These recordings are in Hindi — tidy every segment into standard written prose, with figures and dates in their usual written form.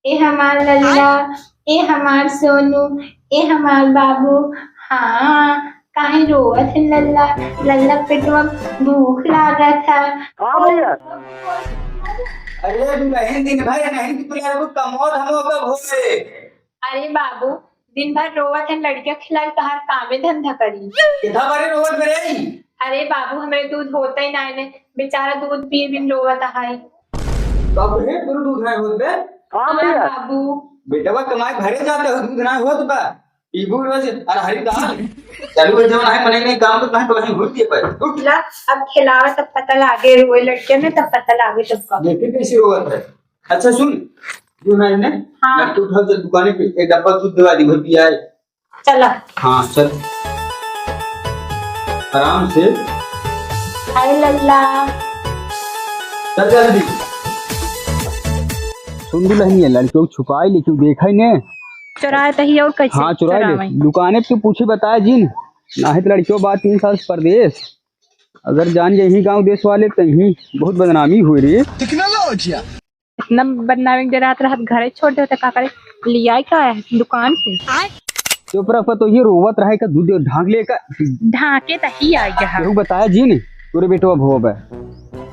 ए हमार लल्ला, ए हमार सोनू, ए हमार बाबू। हाँ, काहे रोवत है लल्ला? लल्ला पेटवा भूख लागा था। हाँ भैया। अरे नहीं दिन भाई नहीं कि तुझे को कमोद हम का भोले। अरे बाबू, दिन भर रोवत है, लड़कियां खिलाई तहार कामे धंधा करी। कितना बारी रोवत मेरे? अरे बाबू, हमरे दूध होता ही नहीं ने, बेचारा दूध पिए बिन रोवत है। बाबू है पूरा दूध नहीं होत बे? हाँ बाबू। बेटा वा कमाई भरे जाते हो दूध नहीं होत बा। इबू रोज अरे हरी दाल चालू कर जब नहीं बने नहीं काम तो कहां तो वहीं घुस दिए पर उठ ला, अब खिलावा तब पता लागे, रोए लड़कियां में तब पता लागे सबका। देखे कैसे रोवत है। अच्छा सुन जो नहीं ने हाँ। लड़के उठा चल दुकान पे एक डब्बा दूध दवा दी भर पिया है। चला। हाँ चल आराम से। हाय लल्ला। चल जल्दी। सुन भी नहीं है लड़कियों को छुपाई लेकिन देखा ही ने। चुराए तही और कैसे? हाँ चुराई ले दुकाने पे पूछे बताया जिन ना है तो लड़कियों बात 3 साल परदेश अगर जान यही गांव देश वाले कहीं बहुत बदनामी हुई रे। टेक्नोलॉजी इतना बदनामी के रात रात घरे छोड़ देते का करे, लिया क्या है दुकान से? चुप रख तो ये रोवत रहे का दूध ढांक ले का ढाके तही आ गया। केहू बताया जिन तोरे बेटवा भोब है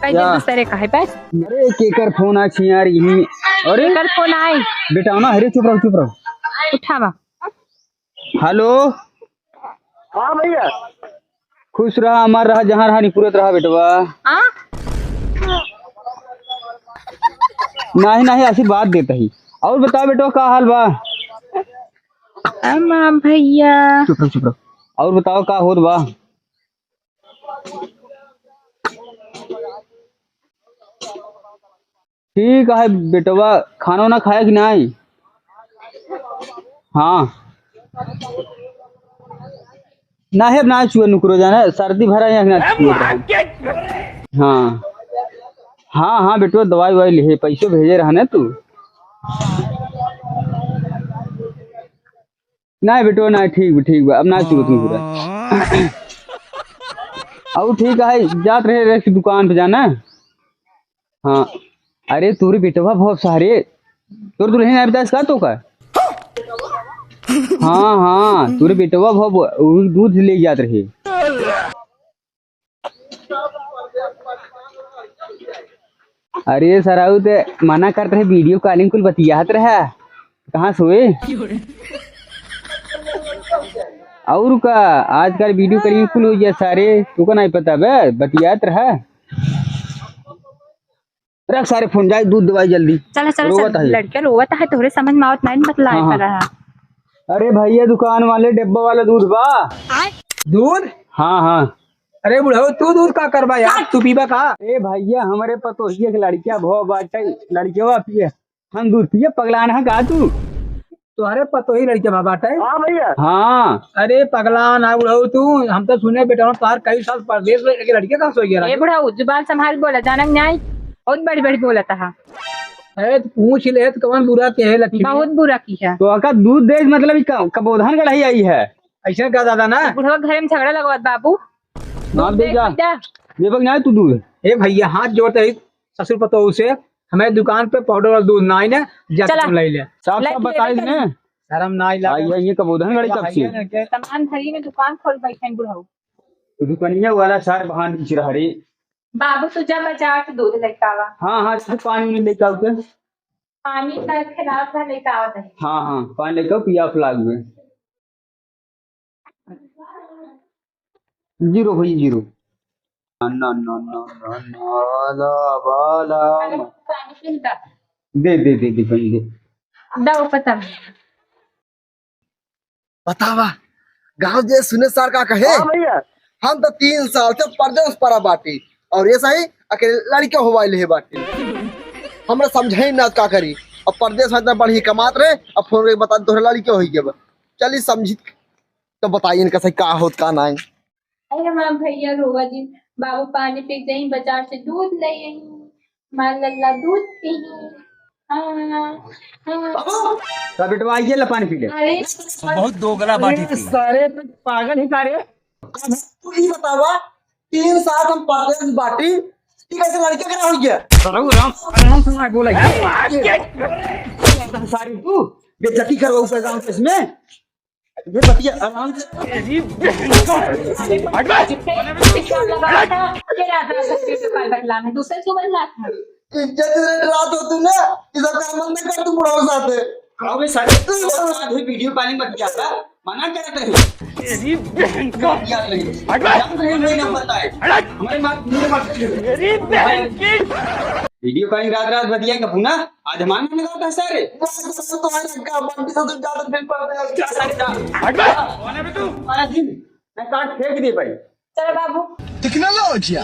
कैसे दूसरे का है बस? अरे केकर फोन आ छी यार यही। अरे कर फोन आए बेटा ना अरे चुप रहो उठावा। हेलो। हाँ भैया। खुश रहा अमर रहा जहाँ रहा निपुरत रहा बेटवा। हाँ नहीं आशीर्वाद देता ही। और बताओ बेटवा का हाल बा? अम्मा भैया। चुप रहो और बताओ का होत बा? ठीक है बेटवा खाना ना खाया कि नहीं? हाँ ना है ना चुए नुकरो जाना सर्दी भरा है ना हाँ हाँ बेटवा दवाई ववाई ले पैसे भेजे रहा ना तू। नहीं बेटवा ना ठीक बा अब ना चुए तुम पूरा और ठीक है जात रहे दुकान पे जाना। हाँ अरे तोरे बेटवा बहुत सारे तोर दुल्हन नहीं बता इसका तो का। हाँ तोरे बेटवा बहुत दूध ले जात रहे। अरे सराऊ ते मना करते रहे वीडियो कॉलिंग कुल बतियात रहा कहाँ सोए और का आजकल वीडियो कॉलिंग कुल हो गया सारे तू का नहीं पता बे बतियात रहा। रख सारे फोन जाए दूध दवाई जल्दी। चला लड़के रोवत है तोरे समझ में आवत नहीं बतलाए कर रहा। अरे भैया दुकान वाले डब्बा वाला दूध बा। दूध। हाँ अरे बुढ़ो तू दूध का करवा यार तू पीबा का? ए भैया हमारे पतोहिया की लड़कियां भो बाटे लड़कियां पिए हम दूध पिए पगलान है का तू? तुम्हारे पतो ही लड़के बाबा है। हाँ भैया। हाँ अरे पगला ना बुढ़ो तू हम तो सुने बेटा तार कई साल परदेश में लड़के कहाँ सो गया? ए बुढ़ा जुबान संभाल बोला जानक न्याय बहुत बड़ी बोला था। है तो पूछ ले तो कौन बुरा के है लक्ष्मी? बहुत बुरा की है। तो का दूध दे मतलब कबोधन कढ़ाई आई है ऐसा क्या दादा ना बुढ़वा घर में झगड़ा लगवा बाबू ना दे जा देवक ना तू दूध। ए भैया हाथ जोड़ते ही ससुर पतो से हमें दुकान पे पाउडर वाला दूध ना ही ना तुम ले ले साफ बताई ने शर्म ना ही आई ये कबोधन कढ़ाई कब से सामान धरी में दुकान खोल बैठे बुढ़ाऊ। दुकानिया वाला सार बहान बीच रहा रे। बाबू तू जा बाजार से दूध लेके आवा। हाँ तो पानी लेके आओ के पानी का खिलाफ था लेके आवत है। हाँ पानी लेके पिया फ्लाग में 0 भाई 0 ना बाला दे भाई दे दो पता बतावा गाँव जे सुने सार का कहे। हाँ भैया। हम तो 3 साल से परदेश परा बाटी और ये सही अकेले लड़के होवाइल है बाटी हमरा समझे ना का करी। अब परदेश में इतना बढ़िया कमात रहे अब फोन करके बता तोहरे लड़के हो गए चली समझी तो बताइए इनका सही का होत का ना। अरे माँ भैया रोवा जी बाबू पानी पी जाई बाजार से दूध ले आई मां लल्ला दूध पी। बेटवा आइए ला पानी पी ले। अरे बहुत दोगला बाटी सारे पागल ही सारे। तू ही बतावा 3 साल हम परदेश बाटी ठीक है लड़के का हो गया। राम बोला करता है सारी तू बेइज्जती करो उस गांव के इसमें ये बतिया आराम से दूसरे को बदला था इज्जत से रात हो तू ना ये सब काम बंद कर तू बुढ़ाओ साथे खाओ में सारे आज हुई वीडियो कॉलिंग मत किया था मना करते हैं तेरी बहन को याद नहीं याद नहीं नंबर है हमारी बात मुझे मत तेरी बहन की वीडियो कॉलिंग रात बतिया का पुना आज हमारे में लगाता है सारे तुम्हारे का बंदी से तुम ज्यादा दिन पड़ते हैं क्या सारे जा हट कौन है बे तू मारा दिन मैं काट फेंक दे भाई चलो बाबू टेक्नोलॉजी